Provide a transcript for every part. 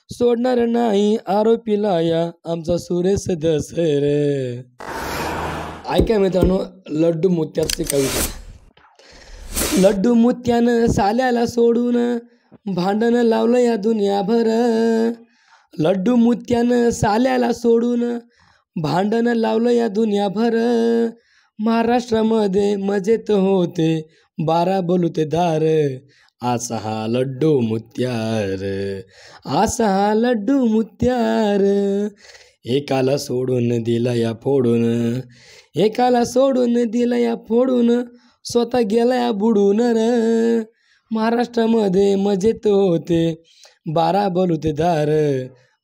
सोडणार नाही आरोपीला या आमचा सुरेश दसर. ऐका मित्रांनो, लड्डू मुत्याची कविता. लड्डू मुत्यानं साल्याला सोडून भांडण लावलं या दुनियाभर. लड्डू मुत्यानं साल्याला सोडून भांडण लावलं या दुनियाभर. महाराष्ट्रामध्ये मजेत होते 12 बलुतेदार. असा हा लड्डू मुत्यार, असा हा लड्डू मुत्यार. एकाला सोडून दिला या फोडून, एकाला सोडून दिला या फोडून, स्वतः गेला या बुडून र. महाराष्ट्रामध्ये मजेत होते 12 बलुतेदार.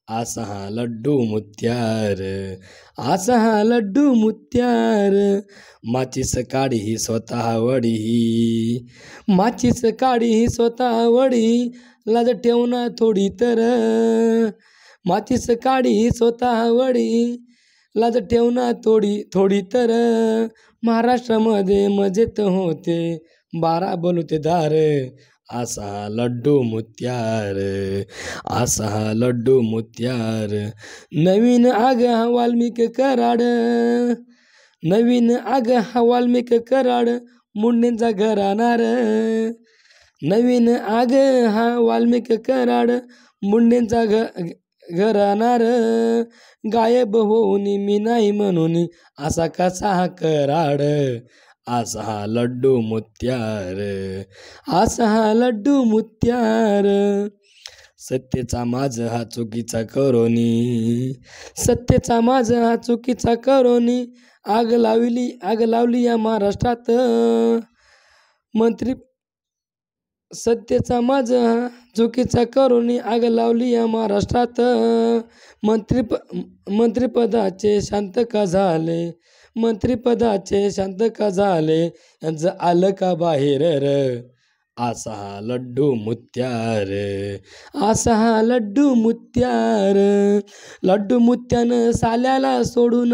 असा हा लड्डू मुत्यार, असा हा लड्डू मुत्यार. माचीस काडी ही स्वतः वडी, माचीस काडी ही स्वतः वडी, लाज ठेवना थोडी तर. माचीस काडी ही स्वतः वडी, लाज ठेवना थोडी तर. महाराष्ट्रामध्ये मजेत होते 12 बलुतेदार. असा हा लड्डू मुत्यार, असा हा लड्डू मुत्यार. नवीन आग हा वाल्मिक कराड, नवीन आग हा वाल्मिक कराड, मुंडेंचा घराणार. नवीन आग हा वाल्मिक कराड, मुंडेंचा घराणार. गायब होऊन मी नाही म्हणून असा कसा हा कराड. असा हा लड्डू मुत्यार, असा हा लड्डू मुत्यार. सत्तेचा माझ हा चुकीचा करोनी, सत्तेचा माझ हा चुकीचा करोनी. आग लावली या महाराष्ट्रात. मंत्री सत्तेचा माझ हा चुकीचा करोनी, आग लावली या महाराष्ट्रात. मंत्रिपदाचे शांत का झाले, मंत्रिपदाचे शांत का झाले, यांचं आलं का बाहेर र. असा हा लड्डू मुत्यार, असा हा लड्डू मुत्यार. लड्डू मुत्यानं साल्याला सोडून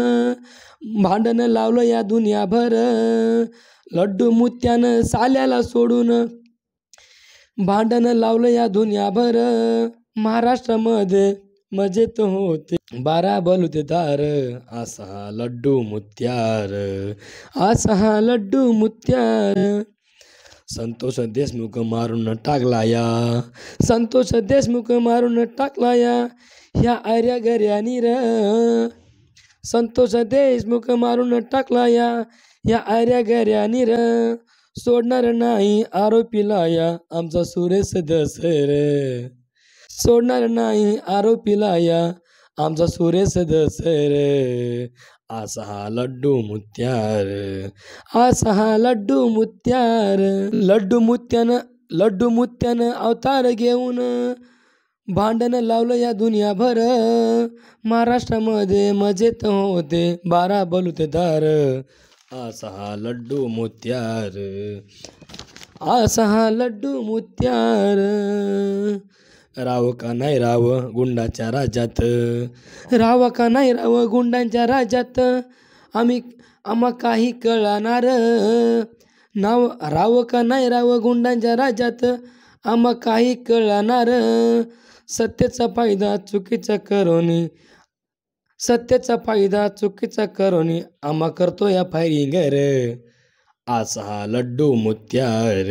भांडण लावलं या दुनियाभर. लड्डू मुत्यानं साल्याला सोडून भांडण लावलं या दुनियाभर. महाराष्ट्रामध्ये मजेत होते 12 बलुतेदार. असा हा लड्डू मुत्यार, असा हा लड्डू मुत्यार. संतोष देशमुख मारून टाकला या, संतोष देशमुख मारून टाकला या, ह्या आर्या गर्यानी र. संतोष देशमुख मारून टाकला या, ह्या आर्या गर्यानी र. सोडणार नाही आरोपीला या आमचा सुरेश दसर. सोडणार नाही आरोपीला या आमचा सुरेश दसर. असा हा लड्डू मुत्यार, असा हा लड्डू मुत्यार. लड्डू मुत्यानं अवतार घेऊन भांडण लावलं या दुनियाभर. महाराष्ट्रामध्ये मजेत होते 12 बलुतेदार. असा हा लड्डू मुत्यार, असा हा लड्डू मुत्यार. राव का नाही राव गुंडाच्या राज्यात, राव का नाही राव गुंडांच्या राज्यात, आम्हा काही कळणार. नाव राव का नाही राव गुंडांच्या राज्यात, आम्हा काही कळणार. सत्तेचा फायदा चुकीचा करोनी, सत्तेचा फायदा चुकीचा करोनी, आम्हा करतो या फायरिंग रे. असा हा लड्डू मुत्यार,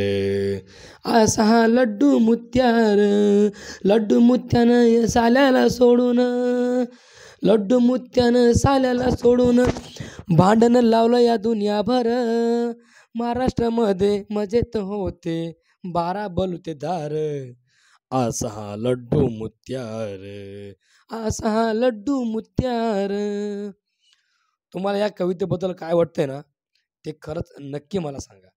असा हा लड्डू मुत्यार. लड्डू मुत्यानं साल्याला सोडून, लड्डू मुत्यानं साल्याला सोडून भांडण लावलं या दुनियाभर. महाराष्ट्रामध्ये मजेत होते 12 बलुतेदार. असा हा लड्डू मुत्यार, असा हा लड्डू मुत्यार. तुम्हाला या कवितेबद्दल काय वाटतंय ना, ते खरंच नक्की मला सांगा.